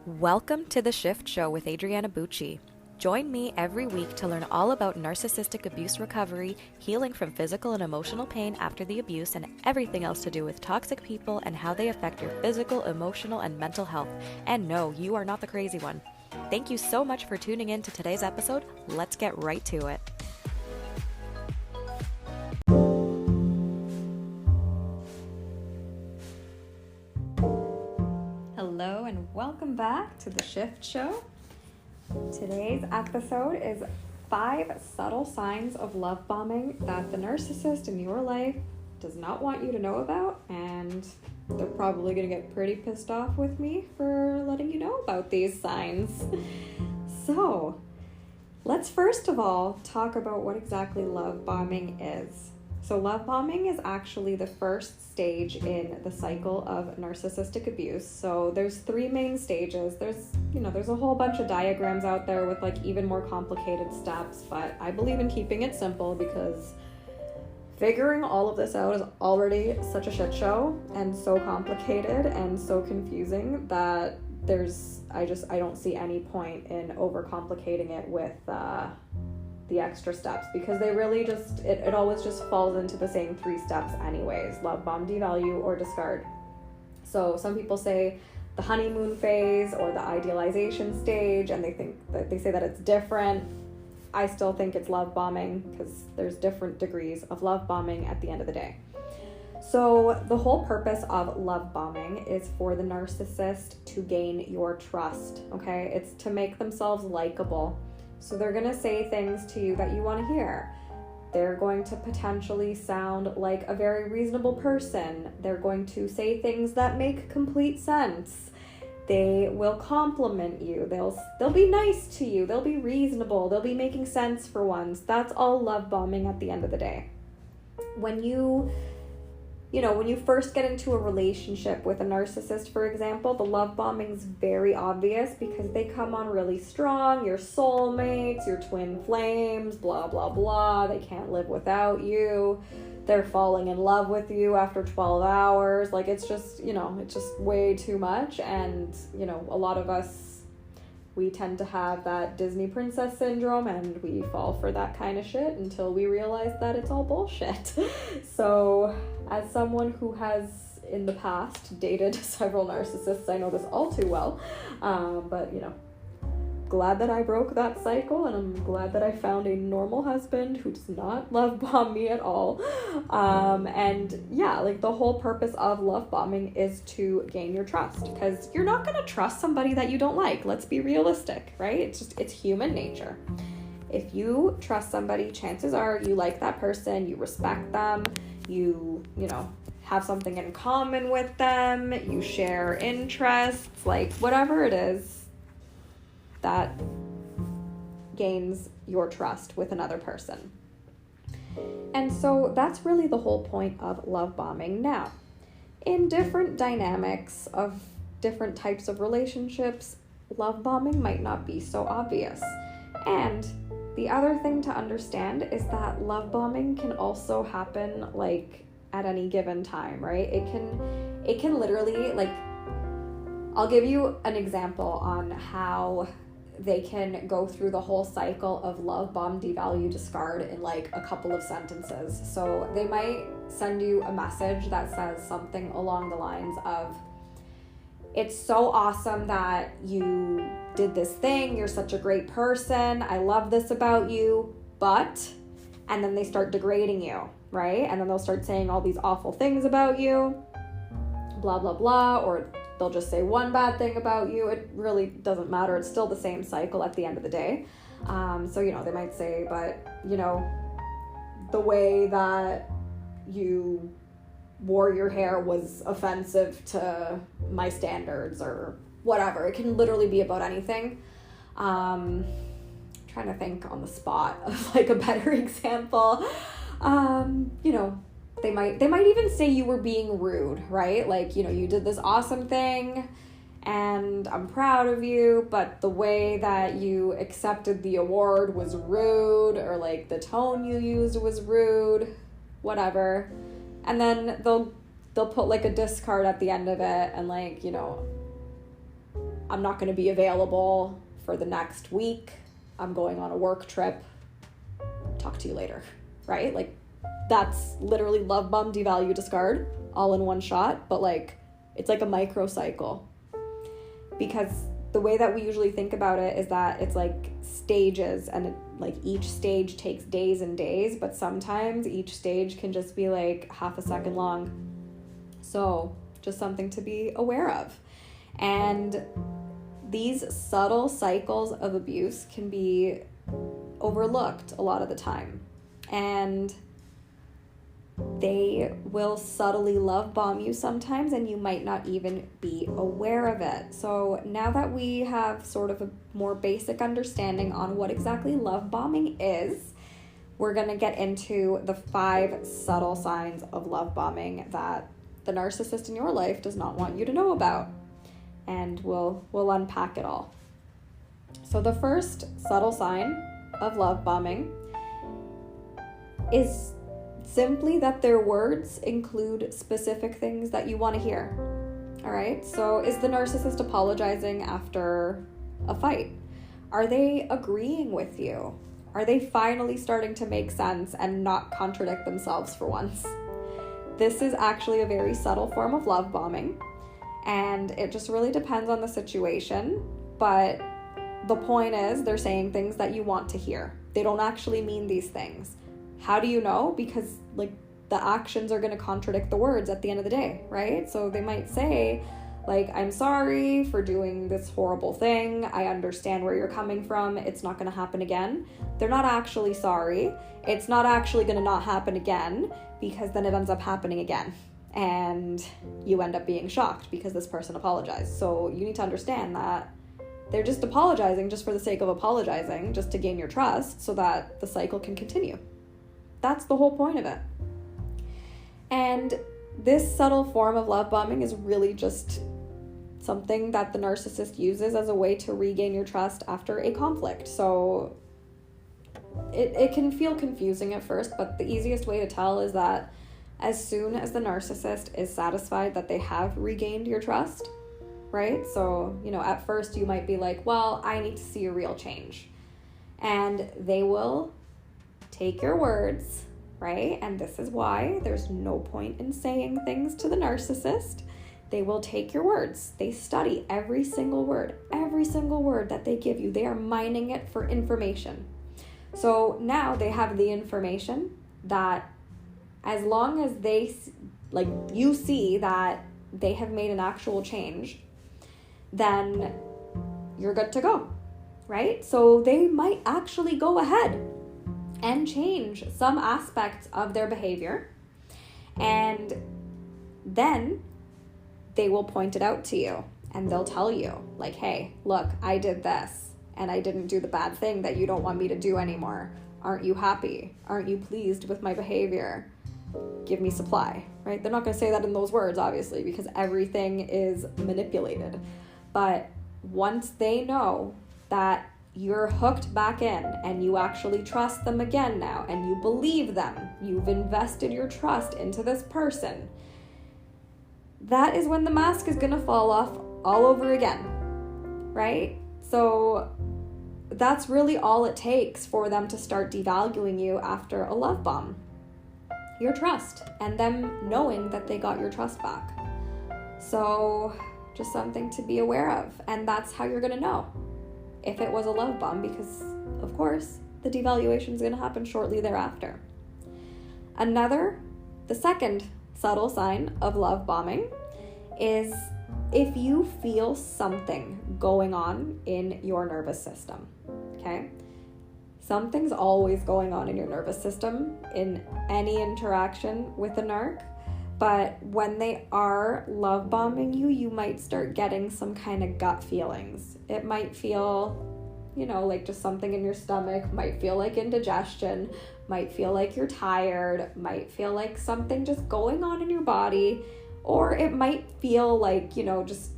Welcome to The Shift Show with Adriana Bucci. Join me every week to learn all about narcissistic abuse recovery, healing from physical and emotional pain after the abuse, and everything else to do with toxic people and how they affect your physical, emotional, and mental health. And no, you are not the crazy one. Thank you so much for tuning in to today's episode. Let's get right to it. Hello and welcome back to The Shift Show. Today's episode is 5 subtle signs of love bombing that the narcissist in your life does not want you to know about, and they're probably going to get pretty pissed off with me for letting you know about these signs. So, let's first of all talk about what exactly love bombing is. So love bombing is actually the first stage in the cycle of narcissistic abuse. So there's 3 main stages. There's a whole bunch of diagrams out there with like even more complicated steps, but I believe in keeping it simple because figuring all of this out is already such a shit show and so complicated and so confusing that I don't see any point in overcomplicating it with the extra steps, because they really just, it always just falls into the same 3 steps anyways: love bomb, devalue, or discard. So some people say the honeymoon phase or the idealization stage, and they say that it's different. I still think it's love bombing because there's different degrees of love bombing at the end of the day. So the whole purpose of love bombing is for the narcissist to gain your trust, okay? It's to make themselves likable. So they're going to say things to you that you want to hear. They're going to potentially sound like a very reasonable person. They're going to say things that make complete sense. They will compliment you. They'll be nice to you. They'll be reasonable. They'll be making sense for once. That's all love bombing at the end of the day. When you first get into a relationship with a narcissist, for example, the love bombing is very obvious because they come on really strong. Your soulmates, your twin flames, blah, blah, blah. They can't live without you. They're falling in love with you after 12 hours. Like, it's just way too much. And, a lot of us, we tend to have that Disney princess syndrome, and we fall for that kind of shit until we realize that it's all bullshit. So, as someone who has in the past dated several narcissists, I know this all too well. But glad that I broke that cycle, and I'm glad that I found a normal husband who does not love bomb me at all. The whole purpose of love bombing is to gain your trust, because you're not going to trust somebody that you don't like. Let's be realistic, right? It's human nature. If you trust somebody, chances are you like that person, you respect them, you have something in common with them, you share interests, like whatever it is that gains your trust with another person. And so that's really the whole point of love bombing. Now, in different dynamics of different types of relationships, love bombing might not be so obvious. And the other thing to understand is that love bombing can also happen like at any given time, right? It can literally, like, I'll give you an example on how they can go through the whole cycle of love bomb, devalue, discard in like a couple of sentences. So they might send you a message that says something along the lines of, "It's so awesome that you did this thing. You're such a great person. I love this about you, but," and then they start degrading you, right? And then they'll start saying all these awful things about you, blah, blah, blah, or they'll just say one bad thing about you. It really doesn't matter. It's still the same cycle at the end of the day. They might say, but, the way that you wore your hair was offensive to my standards, or whatever. It can literally be about anything. Trying to think on the spot of like a better example. They might even say you were being rude, right? Like, you did this awesome thing and I'm proud of you, but the way that you accepted the award was rude, or like the tone you used was rude, whatever. And then they'll put like a discard at the end of it, and like, I'm not going to be available for the next week. I'm going on a work trip. Talk to you later, right? Like, that's literally love bomb, devalue, discard all in one shot. But like, it's like a microcycle, because the way that we usually think about it is that it's like stages, and like each stage takes days and days, but sometimes each stage can just be like half a second long. So just something to be aware of. And these subtle cycles of abuse can be overlooked a lot of the time, and they will subtly love bomb you sometimes, and you might not even be aware of it. So now that we have sort of a more basic understanding on what exactly love bombing is, we're going to get into the 5 subtle signs of love bombing that the narcissist in your life does not want you to know about. And we'll unpack it all. So the first subtle sign of love bombing is simply that their words include specific things that you want to hear. All right? So is the narcissist apologizing after a fight? Are they agreeing with you? Are they finally starting to make sense and not contradict themselves for once? This is actually a very subtle form of love bombing, and it just really depends on the situation. But the point is, they're saying things that you want to hear. They don't actually mean these things. How do you know? Because like the actions are going to contradict the words at the end of the day, right? So they might say like, I'm sorry for doing this horrible thing. I understand where you're coming from. It's not going to happen again. They're not actually sorry. It's not actually going to not happen again, because then it ends up happening again. And you end up being shocked because this person apologized. So you need to understand that they're just apologizing just for the sake of apologizing, just to gain your trust so that the cycle can continue. That's the whole point of it. And this subtle form of love bombing is really just something that the narcissist uses as a way to regain your trust after a conflict. So it can feel confusing at first, but the easiest way to tell is that as soon as the narcissist is satisfied that they have regained your trust, right? So, at first you might be like, well, I need to see a real change. And they will take your words, right? And this is why there's no point in saying things to the narcissist. They will take your words. They study every single word that they give you. They are mining it for information. So now they have the information that as long as you see that they have made an actual change, then you're good to go, right? So they might actually go ahead and change some aspects of their behavior, and then they will point it out to you, and they'll tell you like, hey, look, I did this and I didn't do the bad thing that you don't want me to do anymore. Aren't you happy? Aren't you pleased with my behavior? Give me supply, right? They're not going to say that in those words, obviously, because everything is manipulated. But once they know that you're hooked back in and you actually trust them again now, and you believe them, you've invested your trust into this person, that is when the mask is going to fall off all over again, right? So that's really all it takes for them to start devaluing you after a love bomb. Your trust, and them knowing that they got your trust back. So just something to be aware of. And that's how you're going to know if it was a love bomb, because of course the devaluation is going to happen shortly thereafter. The second subtle sign of love bombing is if you feel something going on in your nervous system, okay? Something's always going on in your nervous system in any interaction with a narc, but when they are love bombing you, you might start getting some kind of gut feelings. It might feel, like just something in your stomach, might feel like indigestion, might feel like you're tired, might feel like something just going on in your body, or it might feel like, just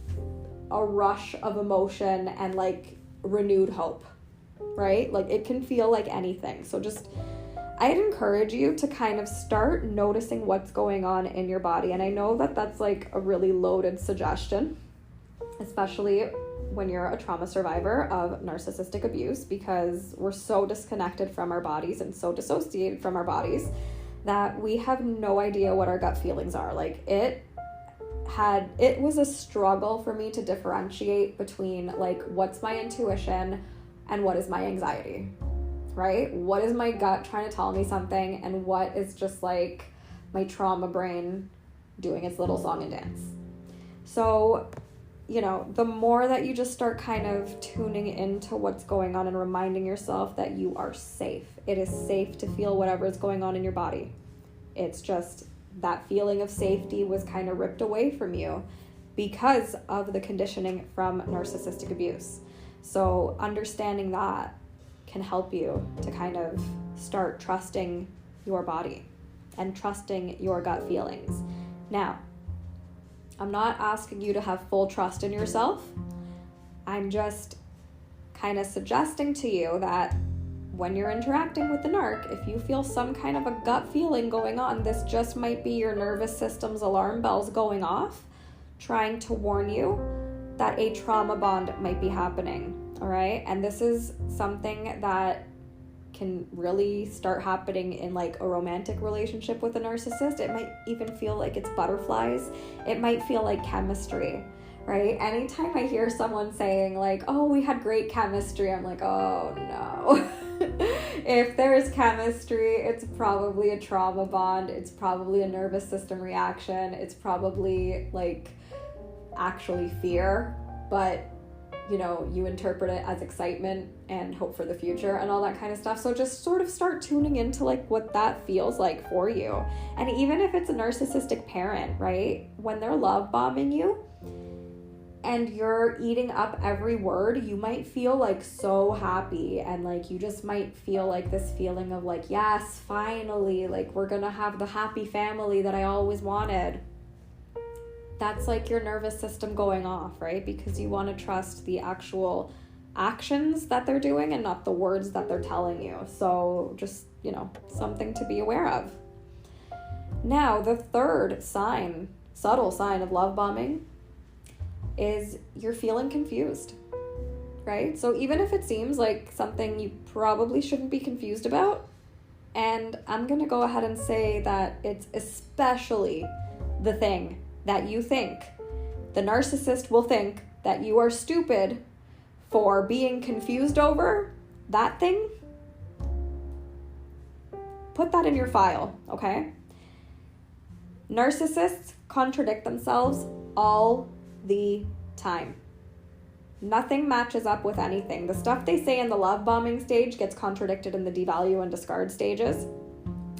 a rush of emotion and like renewed hope, right? Like it can feel like anything. So I'd encourage you to kind of start noticing what's going on in your body. And I know that that's like a really loaded suggestion, especially when you're a trauma survivor of narcissistic abuse, because we're so disconnected from our bodies and so dissociated from our bodies that we have no idea what our gut feelings are. Like it was a struggle for me to differentiate between like what's my intuition and what is my anxiety, right? What is my gut trying to tell me something, and what is just like my trauma brain doing its little song and dance. So, you know, the more that you just start kind of tuning into what's going on and reminding yourself that you are safe. It is safe to feel whatever is going on in your body. It's just that feeling of safety was kind of ripped away from you because of the conditioning from narcissistic abuse. So understanding that can help you to kind of start trusting your body and trusting your gut feelings. Now, I'm not asking you to have full trust in yourself. I'm just kind of suggesting to you that when you're interacting with the narc, if you feel some kind of a gut feeling going on, this just might be your nervous system's alarm bells going off, trying to warn you that a trauma bond might be happening, all right? And this is something that can really start happening in like a romantic relationship with a narcissist. It might even feel like it's butterflies. It might feel like chemistry, right? Anytime I hear someone saying like, oh, we had great chemistry, I'm like, oh no. If there's chemistry, it's probably a trauma bond. It's probably a nervous system reaction. It's probably like actually fear, but you know, you interpret it as excitement and hope for the future and all that kind of stuff. So just sort of start tuning into like what that feels like for you. And even if it's a narcissistic parent, right? When they're love bombing you and you're eating up every word, you might feel like so happy, and like you just might feel like this feeling of like, yes, finally, like we're gonna have the happy family that I always wanted. That's like your nervous system going off, right? Because you want to trust the actual actions that they're doing and not the words that they're telling you. So just, you know, something to be aware of. Now, the third sign, subtle sign of love bombing, is you're feeling confused, right? So even if it seems like something you probably shouldn't be confused about, and I'm going to go ahead and say that it's especially the thing that you think. The narcissist will think that you are stupid for being confused over that thing. Put that in your file, okay? Narcissists contradict themselves all the time. Nothing matches up with anything. The stuff they say in the love bombing stage gets contradicted in the devalue and discard stages.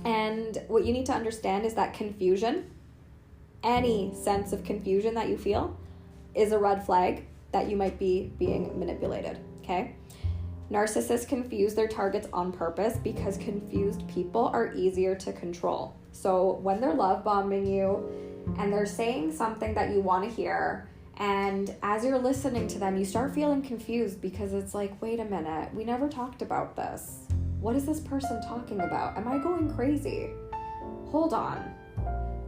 And what you need to understand is that confusion, any sense of confusion that you feel, is a red flag that you might be being manipulated, okay? Narcissists confuse their targets on purpose because confused people are easier to control. So when they're love bombing you and they're saying something that you want to hear, and as you're listening to them, you start feeling confused because it's like, wait a minute, we never talked about this. What is this person talking about? Am I going crazy? Hold on.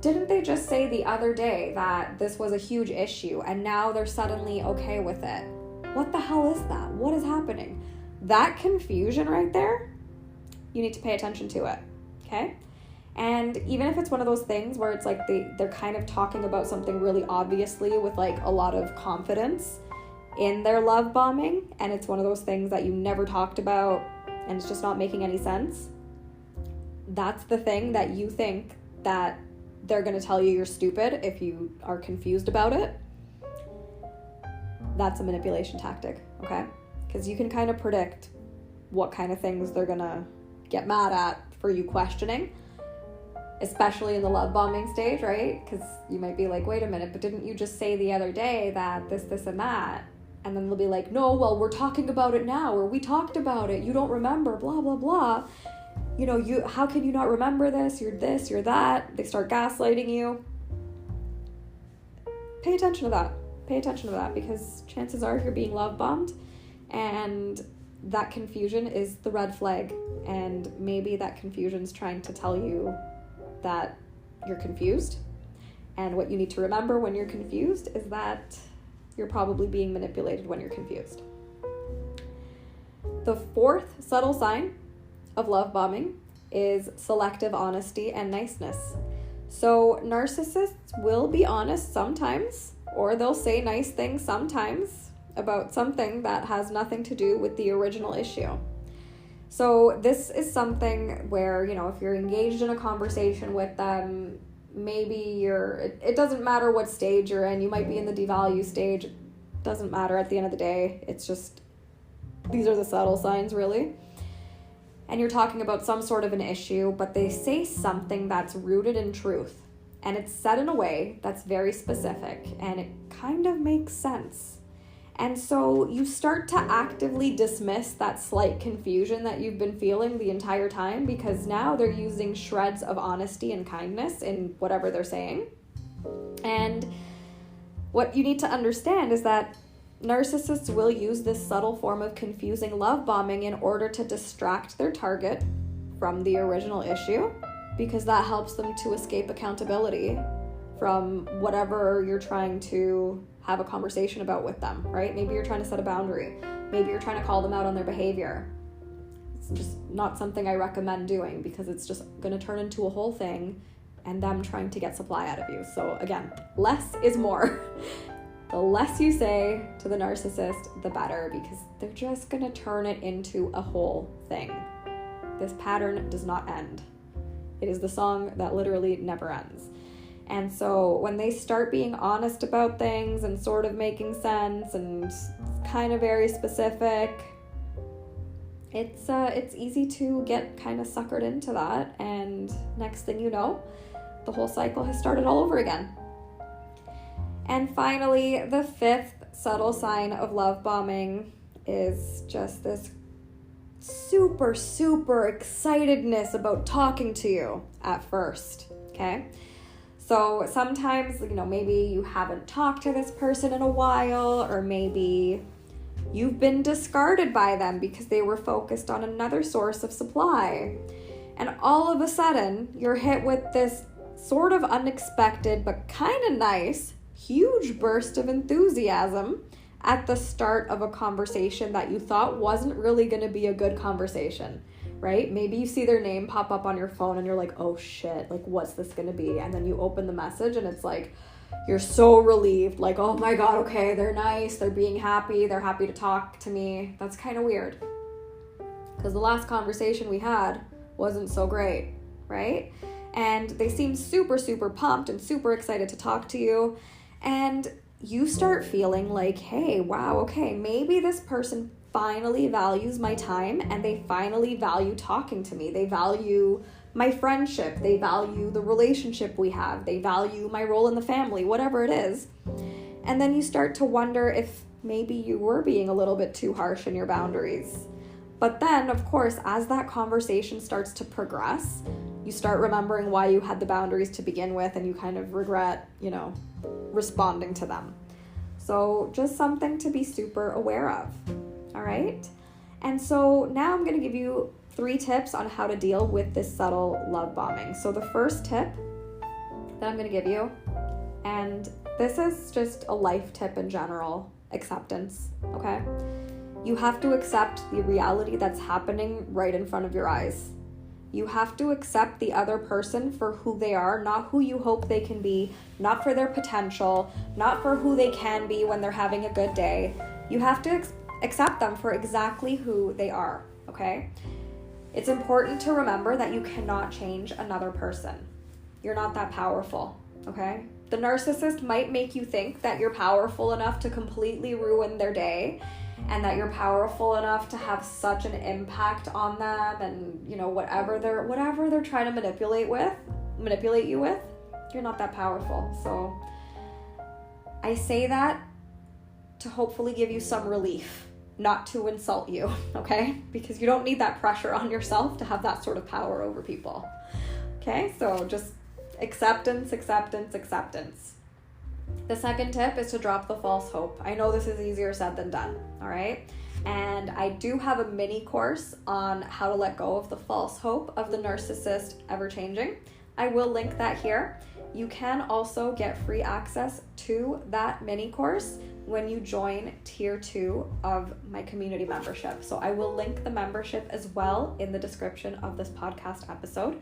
Didn't they just say the other day that this was a huge issue and now they're suddenly okay with it? What the hell is that? What is happening? That confusion right there, you need to pay attention to it, okay? And even if it's one of those things where it's like they're kind of talking about something really obviously with like a lot of confidence in their love bombing, and it's one of those things that you never talked about and it's just not making any sense, that's the thing that you think that they're going to tell you you're stupid if you are confused about it. That's a manipulation tactic, okay? Because you can kind of predict what kind of things they're going to get mad at for you questioning, especially in the love bombing stage, right? Because you might be like, wait a minute, but didn't you just say the other day that this, and that? And then they'll be like, no, well, we're talking about it now, or we talked about it, you don't remember, blah, blah, blah. You know, how can you not remember this? You're this, you're that. They start gaslighting you. Pay attention to that. Pay attention to that, because chances are you're being love bombed, and that confusion is the red flag. And maybe that confusion's trying to tell you that you're confused. And what you need to remember when you're confused is that you're probably being manipulated when you're confused. The fourth subtle sign of love bombing is selective honesty and niceness. So narcissists will be honest sometimes, or they'll say nice things sometimes about something that has nothing to do with the original issue. So this is something where, if you're engaged in a conversation with them, maybe it doesn't matter what stage you're in. You might be in the devalue stage. It doesn't matter at the end of the day. It's just, these are the subtle signs, really. And you're talking about some sort of an issue, but they say something that's rooted in truth. And it's said in a way that's very specific, and it kind of makes sense. And so you start to actively dismiss that slight confusion that you've been feeling the entire time, because now they're using shreds of honesty and kindness in whatever they're saying. And what you need to understand is that narcissists will use this subtle form of confusing love bombing in order to distract their target from the original issue, because that helps them to escape accountability from whatever you're trying to have a conversation about with them, right? Maybe you're trying to set a boundary. Maybe you're trying to call them out on their behavior. It's just not something I recommend doing, because it's just going to turn into a whole thing and them trying to get supply out of you. So again, less is more. The less you say to the narcissist, the better, because they're just going to turn it into a whole thing. This pattern does not end. It is the song that literally never ends. And so when they start being honest about things and sort of making sense and kind of very specific, it's easy to get kind of suckered into that. And next thing you know, the whole cycle has started all over again. And finally, the fifth subtle sign of love bombing is just this super, super excitedness about talking to you at first, okay? So sometimes, maybe you haven't talked to this person in a while, or maybe you've been discarded by them because they were focused on another source of supply. And all of a sudden, you're hit with this sort of unexpected but kind of nice, huge burst of enthusiasm at the start of a conversation that you thought wasn't really going to be a good conversation, right? Maybe you see their name pop up on your phone and you're like, oh shit, like what's this going to be? And then you open the message and it's like, you're so relieved, like, oh my God, okay, they're nice, they're being happy, they're happy to talk to me. That's kind of weird, because the last conversation we had wasn't so great, right? And they seem super, super pumped and super excited to talk to you. And you start feeling like, hey, wow, okay, maybe this person finally values my time and they finally value talking to me. They value my friendship. They value the relationship we have. They value my role in the family, whatever it is. And then you start to wonder if maybe you were being a little bit too harsh in your boundaries. But then, of course, as that conversation starts to progress, you start remembering why you had the boundaries to begin with, and you kind of regret, responding to them. So just something to be super aware of, all right? And so now I'm going to give you 3 tips on how to deal with this subtle love bombing. So the first tip that I'm going to give you, and this is just a life tip in general, acceptance, okay? You have to accept the reality that's happening right in front of your eyes. You have to accept the other person for who they are, not who you hope they can be, not for their potential, not for who they can be when they're having a good day. You have to accept them for exactly who they are, okay? It's important to remember that you cannot change another person. You're not that powerful, okay? The narcissist might make you think that you're powerful enough to completely ruin their day, and that you're powerful enough to have such an impact on them, and whatever they're trying to manipulate you with, you're not that powerful. So I say that to hopefully give you some relief, not to insult you, okay? Because you don't need that pressure on yourself to have that sort of power over people. Okay, so just acceptance, acceptance, acceptance. The second tip is to drop the false hope. I know this is easier said than done, all right? And I do have a mini course on how to let go of the false hope of the narcissist ever changing. I will link that here. You can also get free access to that mini course when you join tier 2 of my community membership. So I will link the membership as well in the description of this podcast episode,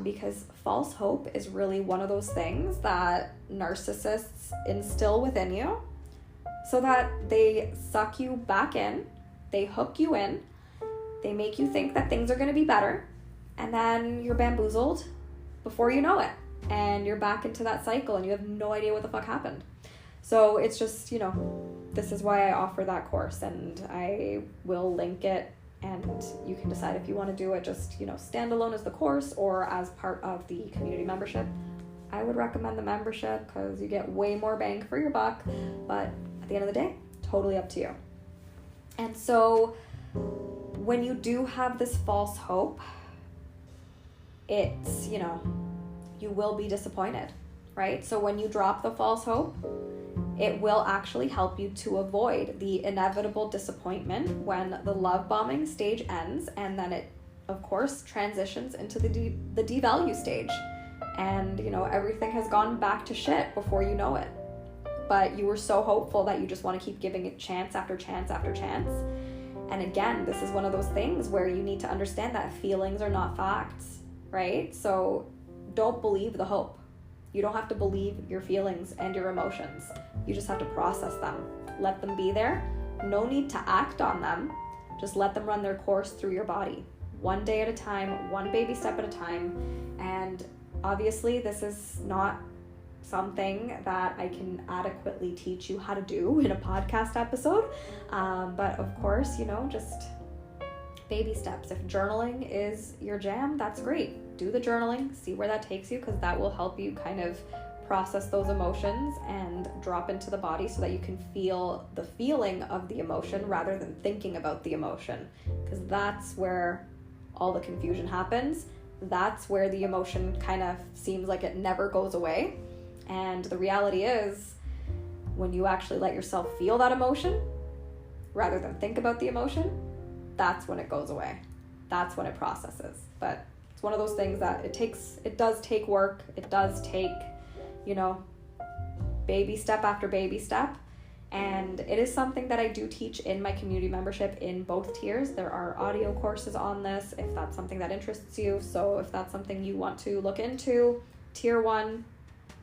because false hope is really one of those things that narcissists instill within you so that they suck you back in, they hook you in, they make you think that things are going to be better, and then you're bamboozled before you know it, and you're back into that cycle and you have no idea what the fuck happened. So it's just, this is why I offer that course, and I will link it, and you can decide if you want to do it just, standalone as the course or as part of the community membership. I would recommend the membership because you get way more bang for your buck, but at the end of the day, totally up to you. And so when you do have this false hope, it's, you will be disappointed, right? So when you drop the false hope, it will actually help you to avoid the inevitable disappointment when the love bombing stage ends, and then it, of course, transitions into the devalue stage. And, everything has gone back to shit before you know it. But you were so hopeful that you just want to keep giving it chance after chance after chance. And again, this is one of those things where you need to understand that feelings are not facts, right? So don't believe the hope. You don't have to believe your feelings and your emotions. You just have to process them. Let them be there. No need to act on them. Just let them run their course through your body. One day at a time, one baby step at a time. And obviously, this is not something that I can adequately teach you how to do in a podcast episode. But of course, just baby steps. If journaling is your jam, that's great. Do the journaling, see where that takes you, because that will help you kind of process those emotions and drop into the body so that you can feel the feeling of the emotion rather than thinking about the emotion, because that's where all the confusion happens. That's where the emotion kind of seems like it never goes away. And the reality is, when you actually let yourself feel that emotion rather than think about the emotion, that's when it goes away. That's when it processes. But it's one of those things that it does take work. It does take, baby step after baby step. And it is something that I do teach in my community membership in both tiers. There are audio courses on this if that's something that interests you. So if that's something you want to look into, tier 1,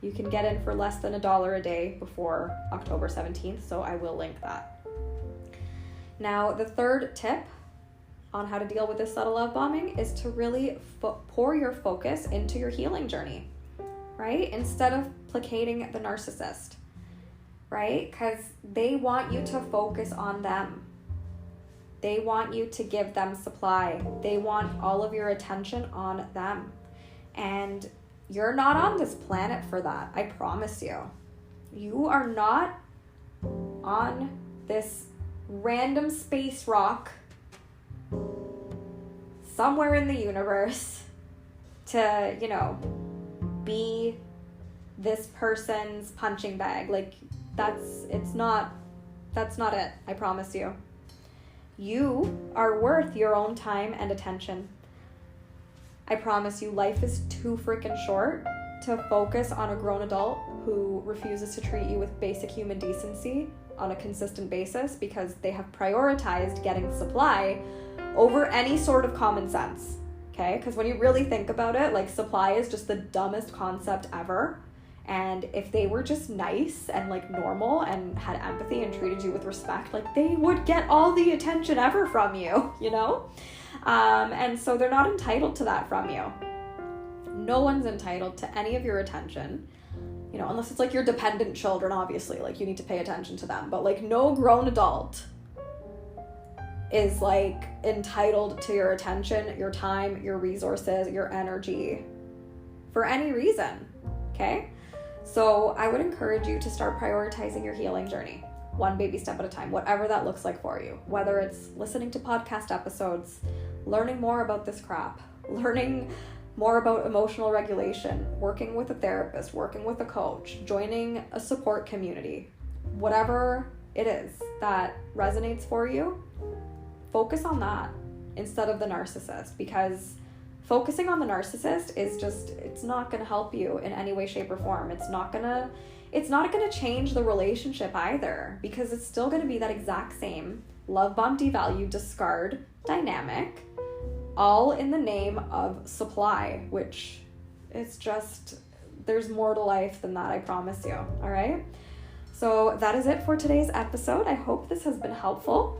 you can get in for less than $1 a day before October 17th. So I will link that. Now, the third tip on how to deal with this subtle love bombing is to really pour your focus into your healing journey, right? Instead of placating the narcissist, right? Because they want you to focus on them. They want you to give them supply. They want all of your attention on them. And you're not on this planet for that. I promise you. You are not on this random space rock somewhere in the universe to, be this person's punching bag. Like, that's not it. I promise you. You are worth your own time and attention. I promise you, life is too freaking short to focus on a grown adult who refuses to treat you with basic human decency on a consistent basis because they have prioritized getting supply over any sort of common sense, okay? Because when you really think about it, like, supply is just the dumbest concept ever. And if they were just nice and normal and had empathy and treated you with respect, they would get all the attention ever from you, And so they're not entitled to that from you. No one's entitled to any of your attention, unless it's your dependent children, obviously, you need to pay attention to them. But no grown adult is entitled to your attention, your time, your resources, your energy for any reason, okay? So I would encourage you to start prioritizing your healing journey, one baby step at a time, whatever that looks like for you, whether it's listening to podcast episodes, learning more about this crap, learning more about emotional regulation, working with a therapist, working with a coach, joining a support community, whatever it is that resonates for you, focus on that instead of the narcissist, because focusing on the narcissist is it's not going to help you in any way, shape, or form. It's not going to it's not going to change the relationship either, because it's still going to be that exact same love bomb, devalue, discard dynamic, all in the name of supply, which it's just, there's more to life than that, I promise you. All right. So that is it for today's episode. I hope this has been helpful,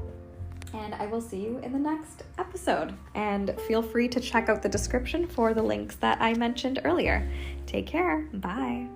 and I will see you in the next episode. And feel free to check out the description for the links that I mentioned earlier. Take care. Bye.